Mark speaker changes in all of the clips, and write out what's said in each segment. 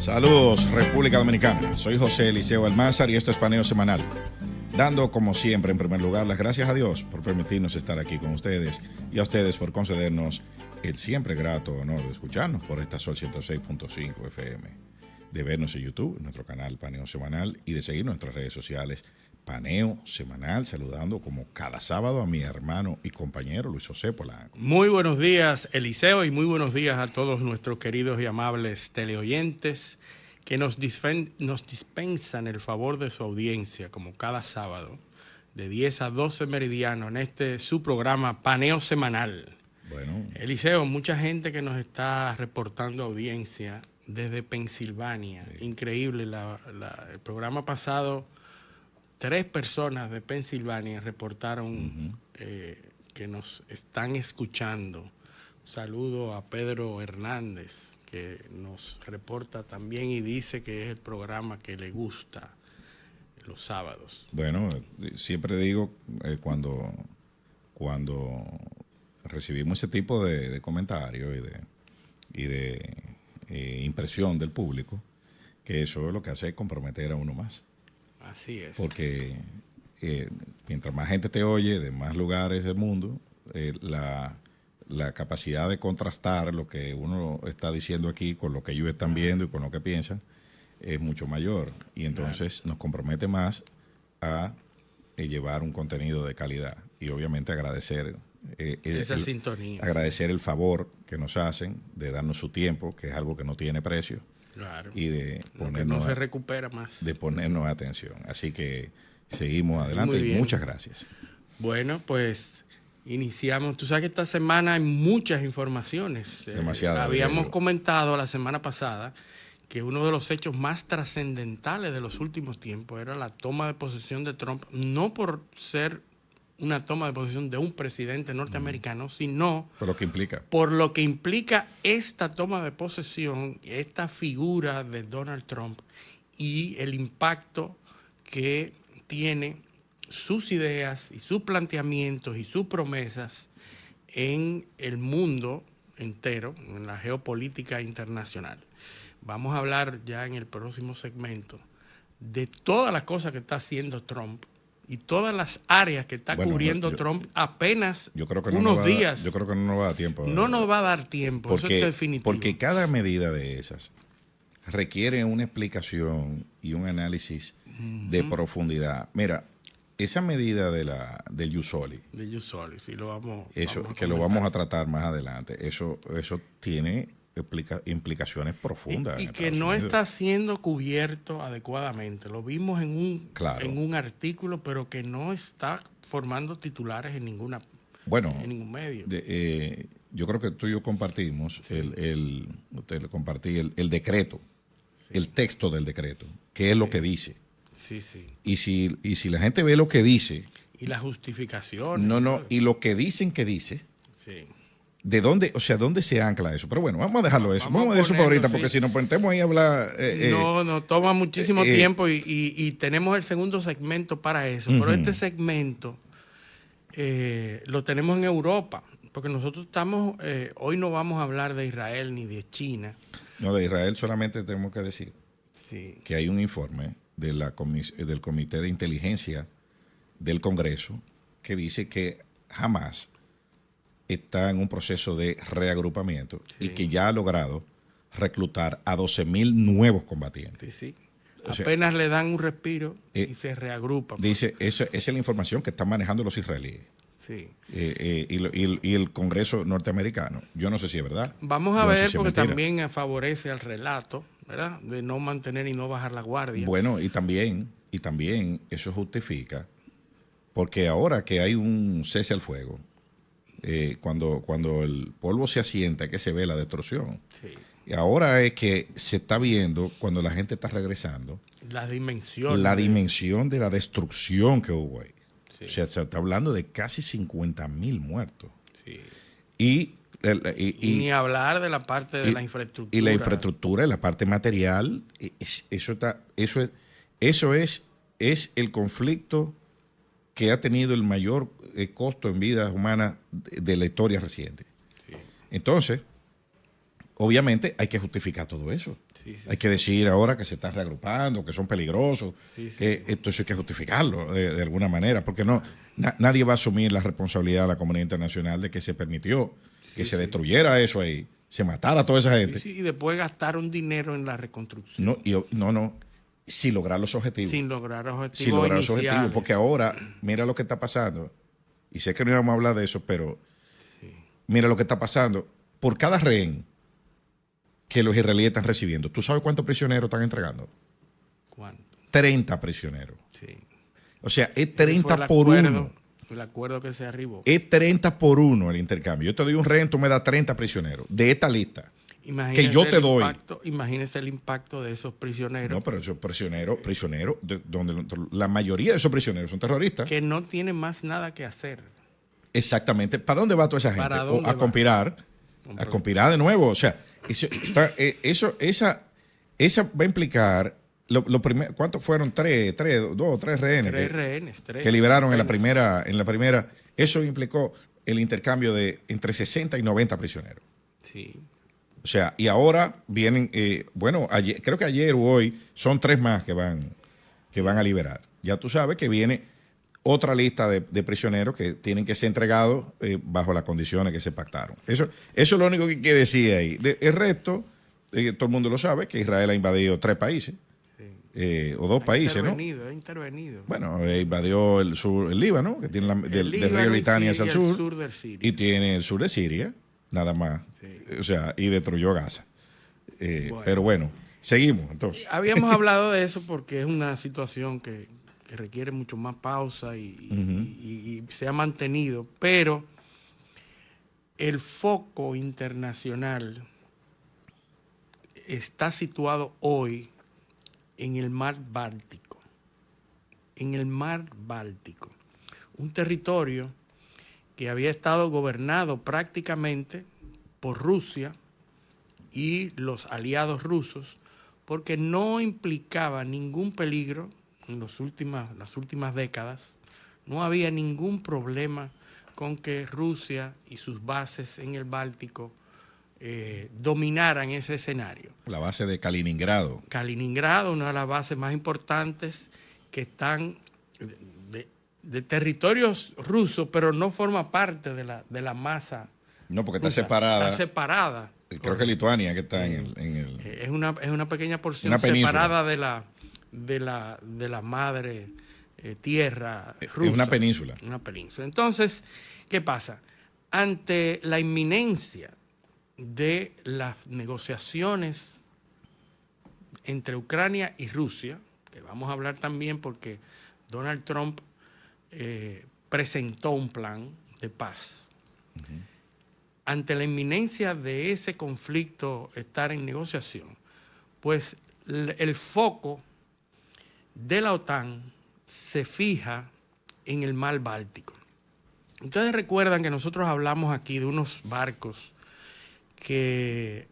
Speaker 1: Saludos, República Dominicana. Soy José Eliseo Almázar y esto es Paneo Semanal. Dando, como siempre, en primer lugar, las gracias a Dios por permitirnos estar aquí con ustedes y a ustedes por concedernos el siempre grato honor de escucharnos por esta Sol 106.5 FM, de vernos en YouTube, en nuestro canal Paneo Semanal, y de seguir nuestras redes sociales Paneo Semanal, saludando como cada sábado a mi hermano y compañero Luis José Polanco.
Speaker 2: Muy buenos días, Eliseo, y muy buenos días a todos nuestros queridos y amables teleoyentes que nos dispensan el favor de su audiencia, como cada sábado, de 10 a 12 meridiano, en su programa Paneo Semanal.
Speaker 1: Bueno,
Speaker 2: Eliseo, mucha gente que nos está reportando audiencia desde Pensilvania. Sí. Increíble, el programa pasado, 3 personas de Pensilvania reportaron que nos están escuchando. Un saludo a Pedro Hernández, que nos reporta también y dice que es el programa que le gusta los sábados.
Speaker 1: Bueno, siempre digo cuando recibimos ese tipo de comentarios y de impresión del público, que eso es lo que hace comprometer a uno más.
Speaker 2: Así es.
Speaker 1: Porque mientras más gente te oye de más lugares del mundo, la capacidad de contrastar lo que uno está diciendo aquí con lo que ellos están viendo y con lo que piensan es mucho mayor. Y entonces nos compromete más a llevar un contenido de calidad. Y obviamente agradecer
Speaker 2: esa sintonía.
Speaker 1: Agradecer el favor que nos hacen de darnos su tiempo, que es algo que no tiene precio.
Speaker 2: Claro.
Speaker 1: Y de ponernos,
Speaker 2: no se recupera más.
Speaker 1: De ponernos atención. Así que seguimos adelante y muchas gracias.
Speaker 2: Bueno, pues iniciamos. Tú sabes que esta semana hay muchas informaciones.
Speaker 1: Demasiadas.
Speaker 2: Habíamos comentado la semana pasada que uno de los hechos más trascendentales de los últimos tiempos era la toma de posesión de Trump, no por ser una toma de posesión de un presidente norteamericano, sino por lo que implica esta toma de posesión, esta figura de Donald Trump y el impacto que tiene sus ideas y sus planteamientos y sus promesas en el mundo entero, en la geopolítica internacional. Vamos a hablar ya en el próximo segmento de todas las cosas que está haciendo Trump y todas las áreas que está cubriendo Trump apenas unos días.
Speaker 1: Yo creo que no nos va a dar tiempo.
Speaker 2: No nos va a dar tiempo, eso es definitivo.
Speaker 1: Porque cada medida de esas requiere una explicación y un análisis de profundidad. Mira, esa medida del Usolli.
Speaker 2: De Usolli, sí, lo vamos
Speaker 1: a tratar más adelante. Eso tiene implicaciones profundas.
Speaker 2: Y que no está siendo cubierto adecuadamente. Lo vimos en un artículo, pero que no está formando titulares en ningún medio.
Speaker 1: Yo creo que tú y yo compartimos el decreto, el texto del decreto, que es lo que dice.
Speaker 2: Sí, sí.
Speaker 1: Y si la gente ve lo que dice...
Speaker 2: Y la justificación.
Speaker 1: Y lo que dicen que dice...
Speaker 2: Sí.
Speaker 1: ¿De dónde, dónde se ancla eso? Pero bueno, vamos a dejarlo eso. Vamos a dejar eso por ahorita, porque si nos ponemos ahí a hablar...
Speaker 2: no, toma muchísimo tiempo y tenemos el segundo segmento para eso. Pero este segmento lo tenemos en Europa, porque nosotros estamos... hoy no vamos a hablar de Israel ni de China.
Speaker 1: No, de Israel solamente tenemos que decir que hay un informe del Comité de Inteligencia del Congreso que dice que Hamas está en un proceso de reagrupamiento y que ya ha logrado reclutar a 12,000 nuevos combatientes.
Speaker 2: Sí. Apenas le dan un respiro y se reagrupan.
Speaker 1: Dice, esa es la información que están manejando los israelíes.
Speaker 2: Sí.
Speaker 1: Y el Congreso norteamericano. Yo no sé si es verdad.
Speaker 2: Vamos a ver, porque también favorece al relato, ¿verdad? De no mantener y no bajar la guardia.
Speaker 1: Bueno, y también eso justifica, porque ahora que hay un cese al fuego, cuando el polvo se asienta, que se ve la destrucción.
Speaker 2: Sí.
Speaker 1: Y ahora es que se está viendo, cuando la gente está regresando,
Speaker 2: la dimensión
Speaker 1: de la destrucción que hubo ahí. Sí. O sea, se está hablando de casi 50,000 muertos.
Speaker 2: Sí.
Speaker 1: Y
Speaker 2: ni hablar de la parte de la infraestructura.
Speaker 1: Y la infraestructura, y la parte material, eso es el conflicto que ha tenido el mayor costo en vidas humanas de la historia reciente. Sí. Entonces, obviamente hay que justificar todo eso. Hay que decir ahora que se están reagrupando, que son peligrosos, que esto hay que justificarlo de alguna manera, porque nadie va a asumir la responsabilidad de la comunidad internacional de que se permitió que se destruyera eso ahí, se matara a toda esa gente.
Speaker 2: Y después gastaron dinero en la reconstrucción.
Speaker 1: Sin lograr los objetivos.
Speaker 2: Sin lograr los objetivos,
Speaker 1: porque ahora, mira lo que está pasando, y sé que no íbamos a hablar de eso, pero mira lo que está pasando. Por cada rehén que los israelíes están recibiendo, ¿tú sabes cuántos prisioneros están entregando?
Speaker 2: ¿Cuánto?
Speaker 1: 30 prisioneros.
Speaker 2: Sí.
Speaker 1: O sea, es 30 por 1.
Speaker 2: El acuerdo que se arribó.
Speaker 1: Es 30 por 1 el intercambio. Yo te doy un rehén, tú me das 30 prisioneros de esta lista.
Speaker 2: Imagínese
Speaker 1: que yo te doy.
Speaker 2: Imagínese el impacto de esos prisioneros.
Speaker 1: No, pero esos prisioneros, donde la mayoría de esos prisioneros son terroristas.
Speaker 2: Que no tienen más nada que hacer.
Speaker 1: Exactamente. ¿Para dónde va toda esa gente? A conspirar. A conspirar de nuevo. O sea, esa va a implicar lo primero. ¿Cuántos fueron? Tres rehenes.
Speaker 2: Tres rehenes.
Speaker 1: Que liberaron en la primera. Eso implicó el intercambio de entre 60 y 90 prisioneros.
Speaker 2: Sí.
Speaker 1: O sea, y ahora vienen, creo que ayer o hoy son 3 más que van a liberar. Ya tú sabes que viene otra lista de prisioneros que tienen que ser entregados bajo las condiciones que se pactaron. Eso es lo único que hay que decir ahí. El resto, todo el mundo lo sabe, que Israel ha invadido 3 países, o 2 países, ¿no?
Speaker 2: Ha intervenido.
Speaker 1: Bueno, invadió el Líbano, que tiene del río Litania hacia el sur
Speaker 2: del Siria.
Speaker 1: Y tiene el sur de Siria, nada más. O sea, y destruyó Gaza. Pero bueno, seguimos entonces.
Speaker 2: Habíamos hablado de eso porque es una situación que requiere mucho más pausa y se ha mantenido, pero el foco internacional está situado hoy en el mar Báltico. En el mar Báltico. Un territorio que había estado gobernado prácticamente por Rusia y los aliados rusos, porque no implicaba ningún peligro en las últimas décadas. No había ningún problema con que Rusia y sus bases en el Báltico dominaran ese escenario.
Speaker 1: La base de Kaliningrado.
Speaker 2: Kaliningrado, una de las bases más importantes que están de territorios rusos, pero no forma parte de la masa.
Speaker 1: No, porque está separada.
Speaker 2: Está separada.
Speaker 1: Creo que Lituania que está en el...
Speaker 2: Es una pequeña porción separada de la madre tierra rusa.
Speaker 1: Es una península.
Speaker 2: Una península. Entonces, ¿qué pasa? Ante la inminencia de las negociaciones entre Ucrania y Rusia, que vamos a hablar también porque Donald Trump presentó un plan de paz. Ante la inminencia de ese conflicto estar en negociación, pues el foco de la OTAN se fija en el mar Báltico. Ustedes recuerdan que nosotros hablamos aquí de unos barcos que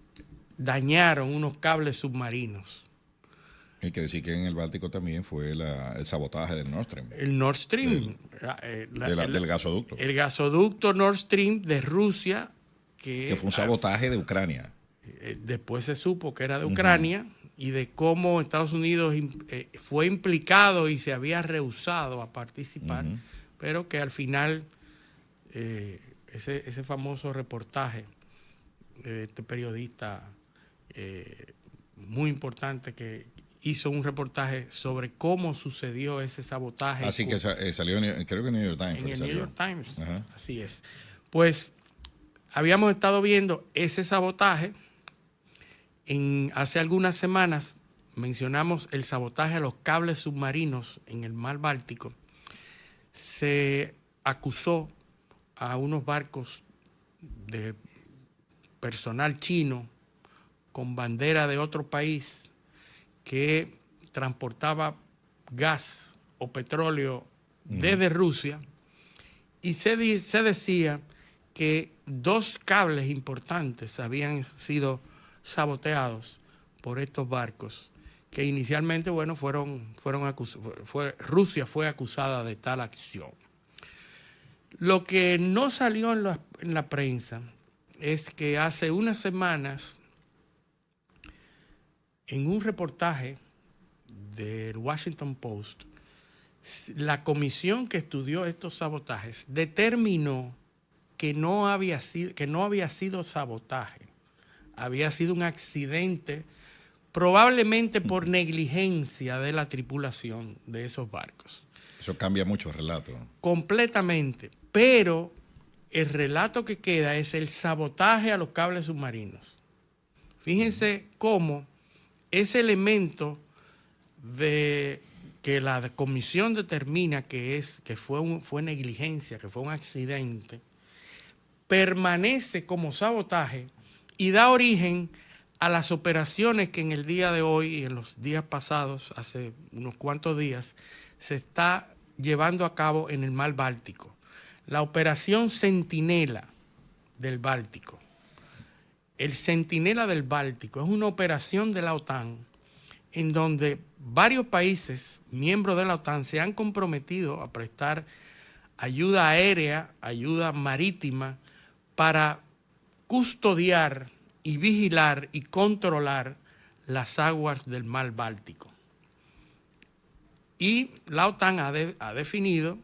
Speaker 2: dañaron unos cables submarinos.
Speaker 1: Hay que decir que en el Báltico también fue el sabotaje del Nord Stream.
Speaker 2: El Nord Stream.
Speaker 1: Del gasoducto.
Speaker 2: El gasoducto Nord Stream de Rusia. Que
Speaker 1: fue un sabotaje de Ucrania.
Speaker 2: Después se supo que era de Ucrania y de cómo Estados Unidos fue implicado y se había rehusado a participar, pero que al final ese famoso reportaje de este periodista muy importante que hizo un reportaje sobre cómo sucedió ese sabotaje.
Speaker 1: Así que salió, creo que en el New York Times.
Speaker 2: En el New York Times, así es. Pues habíamos estado viendo ese sabotaje. Hace algunas semanas mencionamos el sabotaje a los cables submarinos en el mar Báltico. Se acusó a unos barcos de personal chino con bandera de otro país que transportaba gas o petróleo desde Rusia, y se decía que 2 cables importantes habían sido saboteados por estos barcos, que inicialmente, Rusia fue acusada de tal acción. Lo que no salió en la prensa es que hace unas semanas en un reportaje del Washington Post, la comisión que estudió estos sabotajes determinó que no había sido sabotaje, había sido un accidente, probablemente por negligencia de la tripulación de esos barcos.
Speaker 1: Eso cambia mucho el relato.
Speaker 2: Completamente, pero el relato que queda es el sabotaje a los cables submarinos. Fíjense cómo ese elemento de que la comisión determina que fue negligencia, que fue un accidente, permanece como sabotaje y da origen a las operaciones que en el día de hoy y en los días pasados, hace unos cuantos días, se está llevando a cabo en el mar Báltico. La operación Centinela del Báltico. El Centinela del Báltico es una operación de la OTAN en donde varios países, miembros de la OTAN, se han comprometido a prestar ayuda aérea, ayuda marítima, para custodiar y vigilar y controlar las aguas del mar Báltico. Y la OTAN ha definido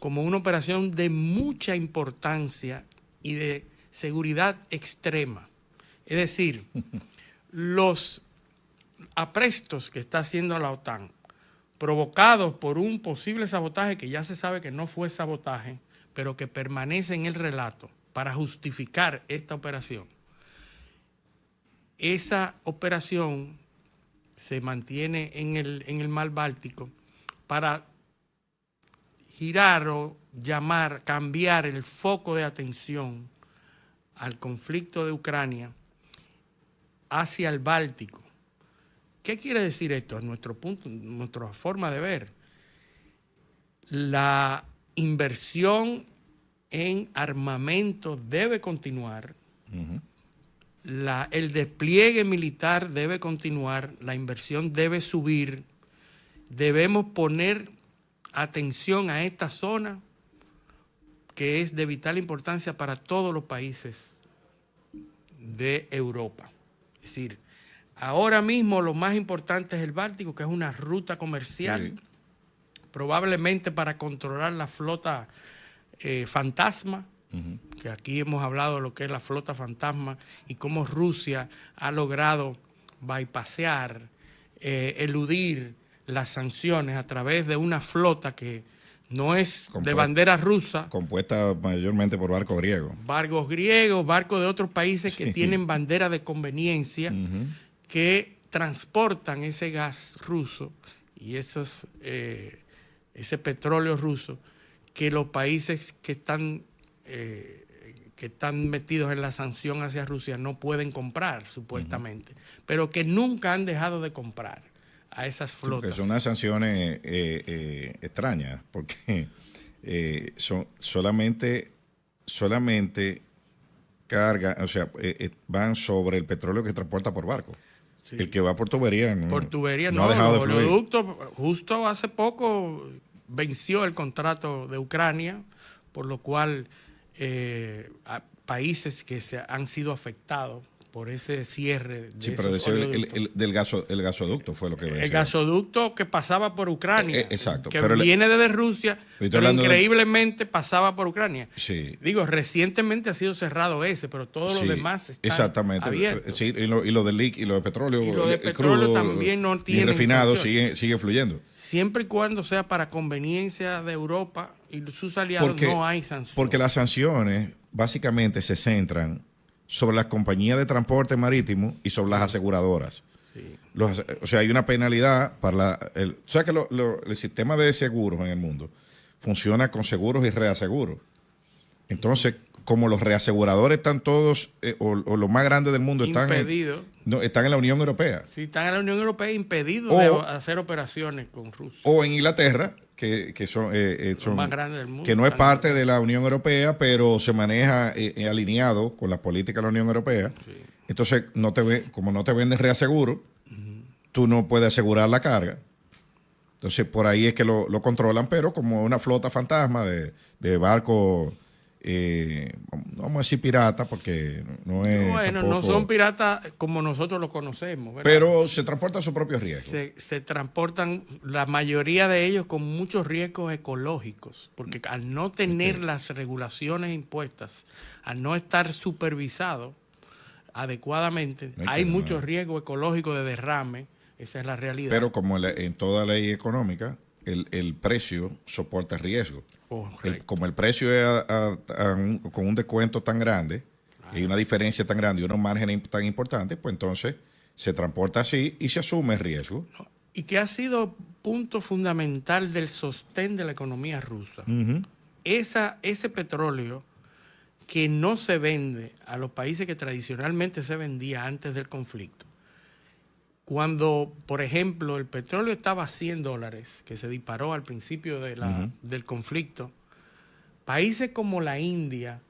Speaker 2: como una operación de mucha importancia y de seguridad extrema. Es decir, los aprestos que está haciendo la OTAN, provocados por un posible sabotaje que ya se sabe que no fue sabotaje, pero que permanece en el relato para justificar esta operación. Esa operación se mantiene en el mar Báltico para girar o cambiar el foco de atención al conflicto de Ucrania hacia el Báltico. ¿Qué quiere decir esto? Nuestra forma de ver. La inversión en armamento debe continuar. El despliegue militar debe continuar. La inversión debe subir. Debemos poner atención a esta zona que es de vital importancia para todos los países de Europa. Es decir, ahora mismo lo más importante es el Báltico, que es una ruta comercial, sí, probablemente para controlar la flota fantasma, que aquí hemos hablado de lo que es la flota fantasma y cómo Rusia ha logrado bypassear, eludir las sanciones a través de una flota que no es de bandera rusa.
Speaker 1: Compuesta mayormente por barcos griegos.
Speaker 2: Barcos griegos, barcos de otros países que tienen bandera de conveniencia, que transportan ese gas ruso y ese petróleo ruso que los países que están metidos en la sanción hacia Rusia no pueden comprar, supuestamente, pero que nunca han dejado de comprar a esas flotas.
Speaker 1: Porque son unas sanciones extrañas, porque son solamente cargan, o sea, van sobre el petróleo que transporta por barco. Sí. El que va por tubería no ha dejado de fluir.
Speaker 2: Los oleoductos, justo hace poco venció el contrato de Ucrania, por lo cual países que han sido afectados por ese cierre.
Speaker 1: Sí, pero decía el gasoducto fue lo que venció.
Speaker 2: El gasoducto que pasaba por Ucrania.
Speaker 1: Exacto.
Speaker 2: Que viene desde Rusia, pero increíblemente pasaba por Ucrania.
Speaker 1: Sí.
Speaker 2: Digo, recientemente ha sido cerrado ese, pero todos los demás están abiertos.
Speaker 1: Sí, y lo del leak y lo de petróleo.
Speaker 2: Y lo de petróleo crudo, también no tiene.
Speaker 1: Y refinado sigue fluyendo.
Speaker 2: Siempre y cuando sea para conveniencia de Europa y sus aliados, no hay sanciones.
Speaker 1: Porque las sanciones básicamente se centran sobre las compañías de transporte marítimo y sobre las aseguradoras. Sí. O sea, hay una penalidad para o sea que el sistema de seguros en el mundo funciona con seguros y reaseguros. Entonces, como los reaseguradores están todos, o los más grandes del mundo están en la Unión Europea.
Speaker 2: Sí, están en la Unión Europea impedidos de hacer operaciones con Rusia.
Speaker 1: O en Inglaterra, que son
Speaker 2: más grandes del mundo,
Speaker 1: que no es parte de la Unión Europea, pero se maneja alineado con la política de la Unión Europea. Sí. Entonces, como no te venden reaseguro, tú no puedes asegurar la carga. Entonces, por ahí es que lo controlan, pero como una flota fantasma de barcos vamos a decir pirata, porque no es
Speaker 2: Bueno,
Speaker 1: tampoco,
Speaker 2: no son piratas como nosotros los conocemos, ¿verdad?
Speaker 1: pero se transporta a su propio riesgo.
Speaker 2: Se transportan, la mayoría de ellos con muchos riesgos ecológicos, porque al no tener las regulaciones impuestas, al no estar supervisado adecuadamente, hay muchos riesgos ecológicos de derrame, esa es la realidad.
Speaker 1: Pero como en toda ley económica, el precio soporta riesgo. Como el precio es con un descuento tan grande, y una diferencia tan grande y unos márgenes tan importantes, pues entonces se transporta así y se asume el riesgo.
Speaker 2: Y que ha sido punto fundamental del sostén de la economía rusa. Ese petróleo que no se vende a los países que tradicionalmente se vendía antes del conflicto. Cuando, por ejemplo, el petróleo estaba a $100, que se disparó al principio del conflicto, países como la India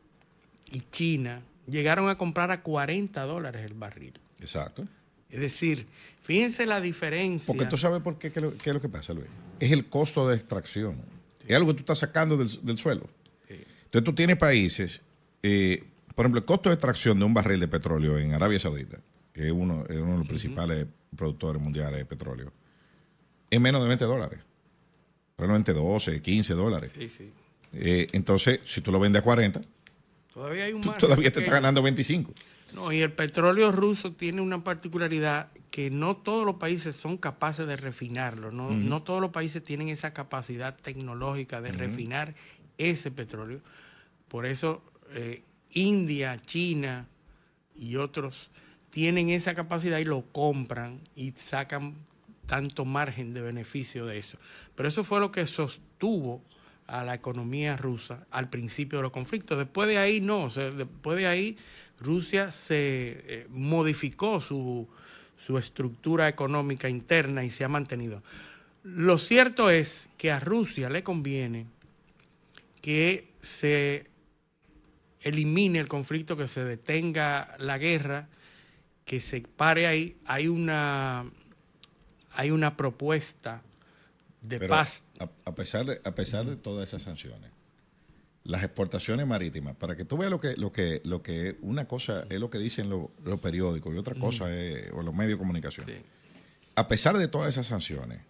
Speaker 2: y China llegaron a comprar a $40 el barril.
Speaker 1: Exacto.
Speaker 2: Es decir, fíjense la diferencia.
Speaker 1: Porque tú sabes por qué, qué es lo que pasa, Luis. Es el costo de extracción. Sí. Es algo que tú estás sacando del suelo. Sí. Entonces tú tienes países, por ejemplo, el costo de extracción de un barril de petróleo en Arabia Saudita, que es uno de los principales productores mundiales de petróleo, es menos de $20. Probablemente $12, $15.
Speaker 2: Sí, sí.
Speaker 1: Entonces, si tú lo vendes a 40,
Speaker 2: todavía hay un
Speaker 1: todavía te está ganando 25.
Speaker 2: No, y el petróleo ruso tiene una particularidad que no todos los países son capaces de refinarlo. No todos los países tienen esa capacidad tecnológica de refinar ese petróleo. Por eso India, China y otros tienen esa capacidad y lo compran y sacan tanto margen de beneficio de eso. Pero eso fue lo que sostuvo a la economía rusa al principio de los conflictos. Después de ahí no, o sea, después de ahí Rusia se modificó su estructura económica interna y se ha mantenido. Lo cierto es que a Rusia le conviene que se elimine el conflicto, que se detenga la guerra, que se pare ahí. Hay una propuesta de paz.
Speaker 1: A pesar de todas esas sanciones, las exportaciones marítimas, para que tú veas lo que una cosa es lo que dicen los periódicos y otra cosa es o los medios de comunicación. Sí. A pesar de todas esas sanciones,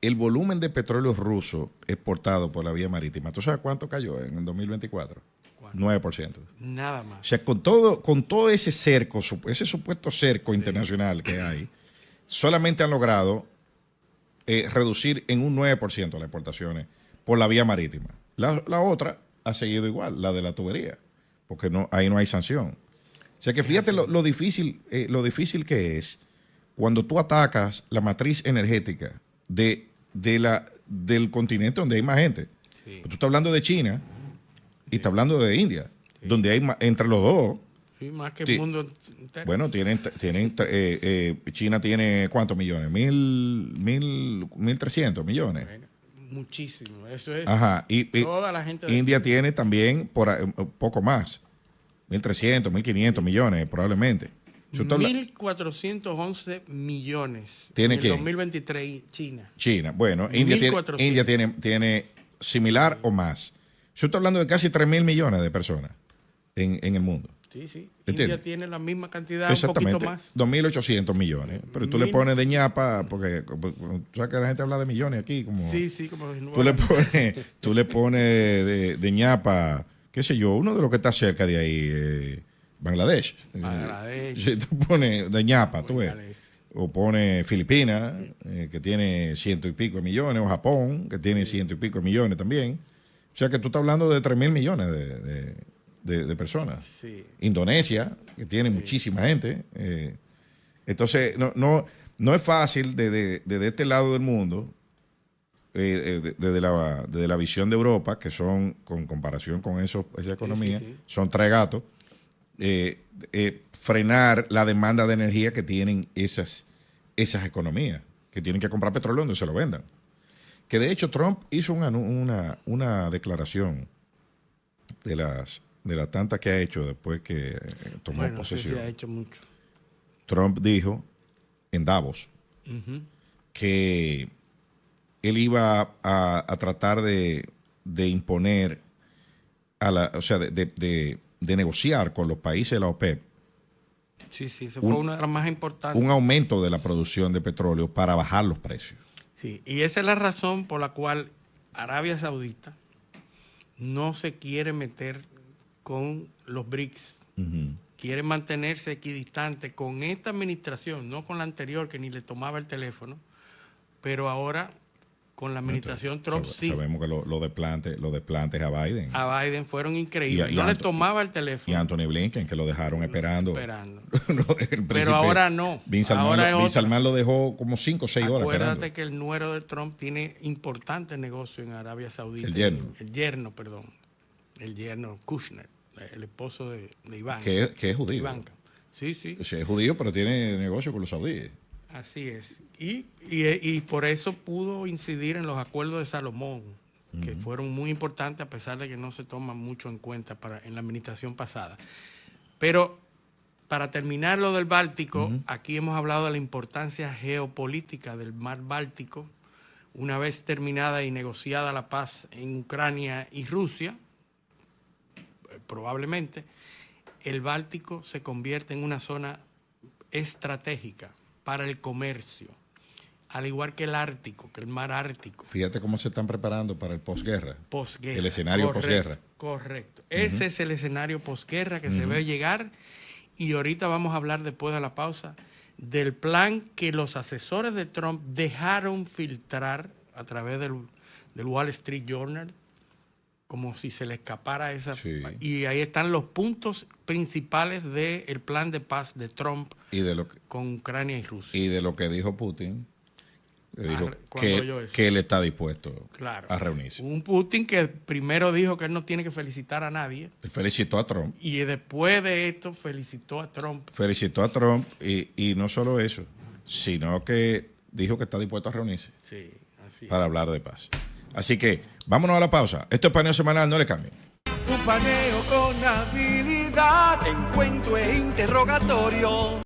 Speaker 1: el volumen de petróleo ruso exportado por la vía marítima, ¿tú sabes cuánto cayó en el 2024? ¿Cuánto? 9%.
Speaker 2: Nada más.
Speaker 1: O sea, con todo ese cerco, ese supuesto cerco internacional que hay, solamente han logrado reducir en un 9% las exportaciones por la vía marítima. La otra ha seguido igual, la de la tubería, porque ahí no hay sanción. O sea que fíjate lo difícil que es cuando tú atacas la matriz energética del continente donde hay más gente. Sí. Tú estás hablando de China y estás hablando de India, donde hay entre los dos.
Speaker 2: Sí, más que el mundo entero.
Speaker 1: Bueno, China tiene ¿cuántos millones? 1.300 millones.
Speaker 2: Bueno, muchísimo. Eso es.
Speaker 1: Ajá. Y
Speaker 2: toda la gente.
Speaker 1: India tiene también un poco más. 1.300, 1.500 millones probablemente.
Speaker 2: 1.411 millones.
Speaker 1: ¿Tiene
Speaker 2: en
Speaker 1: quién?
Speaker 2: 2023 China.
Speaker 1: China. Bueno, India tiene similar o más. Yo estoy hablando de casi 3.000 millones de personas en el mundo.
Speaker 2: Sí, sí.
Speaker 1: ¿Entiendes?
Speaker 2: India tiene la misma cantidad, un poquito más.
Speaker 1: 2.800 millones. Pero tú le pones de ñapa, porque tú sabes que la gente habla de millones aquí. Como,
Speaker 2: sí, como
Speaker 1: tú le pones de ñapa, qué sé yo, uno de los que está cerca de ahí, Bangladesh. Si tú pones de ñapa, tú ves. O pones Filipinas, que tiene 100 y pico de millones, o Japón, que tiene 100 y pico de millones también. O sea que tú estás hablando de 3.000 millones de personas. Sí. Indonesia, que tiene muchísima gente. Entonces, no es fácil desde este lado del mundo, desde la visión de Europa, que son, con comparación con esa economía, son tres gatos, frenar la demanda de energía que tienen esas economías, que tienen que comprar petróleo donde se lo vendan. Que de hecho Trump hizo una declaración de las tantas que ha hecho después que tomó posesión.
Speaker 2: Sí, ha hecho mucho.
Speaker 1: Trump dijo en Davos que él iba a tratar de imponer o sea, de negociar con los países de la OPEP
Speaker 2: Sí, esa fue una de las más importantes.
Speaker 1: un aumento de la producción de petróleo para bajar los precios.
Speaker 2: Sí, y esa es la razón por la cual Arabia Saudita no se quiere meter con los BRICS. Quiere mantenerse equidistante con esta administración, no con la anterior que ni le tomaba el teléfono, pero ahora con la administración Trump sí.
Speaker 1: Sabemos que los desplantes a Biden.
Speaker 2: A Biden fueron increíbles.
Speaker 1: Y
Speaker 2: no le tomaba el teléfono.
Speaker 1: Y Anthony Blinken, que lo dejaron esperando.
Speaker 2: Pero ahora no.
Speaker 1: Bin Salman lo dejó como 5 o 6 horas esperando.
Speaker 2: Acuérdate que el nuero de Trump tiene importante negocio en Arabia Saudita.
Speaker 1: El yerno.
Speaker 2: El yerno Kushner, el esposo de Iván.
Speaker 1: Que es judío.
Speaker 2: Ivanka. Sí.
Speaker 1: O sea, es judío, pero tiene negocio con los saudíes.
Speaker 2: Así es. Y por eso pudo incidir en los acuerdos de Salomón, que fueron muy importantes a pesar de que no se toman mucho en cuenta en la administración pasada. Pero para terminar lo del Báltico, aquí hemos hablado de la importancia geopolítica del mar Báltico. Una vez terminada y negociada la paz en Ucrania y Rusia, probablemente, el Báltico se convierte en una zona estratégica para el comercio, al igual que el Ártico, que el mar Ártico.
Speaker 1: Fíjate cómo se están preparando para el posguerra.
Speaker 2: Posguerra.
Speaker 1: El escenario posguerra.
Speaker 2: Correcto. Ese es el escenario posguerra que se ve llegar, y ahorita vamos a hablar después de la pausa del plan que los asesores de Trump dejaron filtrar a través del Wall Street Journal, como si se le escapara esa...
Speaker 1: Sí.
Speaker 2: Y ahí están los puntos principales del plan de paz de Trump con Ucrania y Rusia.
Speaker 1: Y de lo que dijo Putin, dijo
Speaker 2: que
Speaker 1: él está dispuesto a reunirse.
Speaker 2: Un Putin que primero dijo que él no tiene que felicitar a nadie.
Speaker 1: Él felicitó a Trump.
Speaker 2: Y después de esto felicitó a Trump.
Speaker 1: Y no solo eso, sino que dijo que está dispuesto a reunirse.
Speaker 2: Sí, así
Speaker 1: para hablar de paz. Así que vámonos a la pausa. Esto es Paneo Semanal, no le cambien.
Speaker 3: Un paneo con habilidad, encuentro e interrogatorio.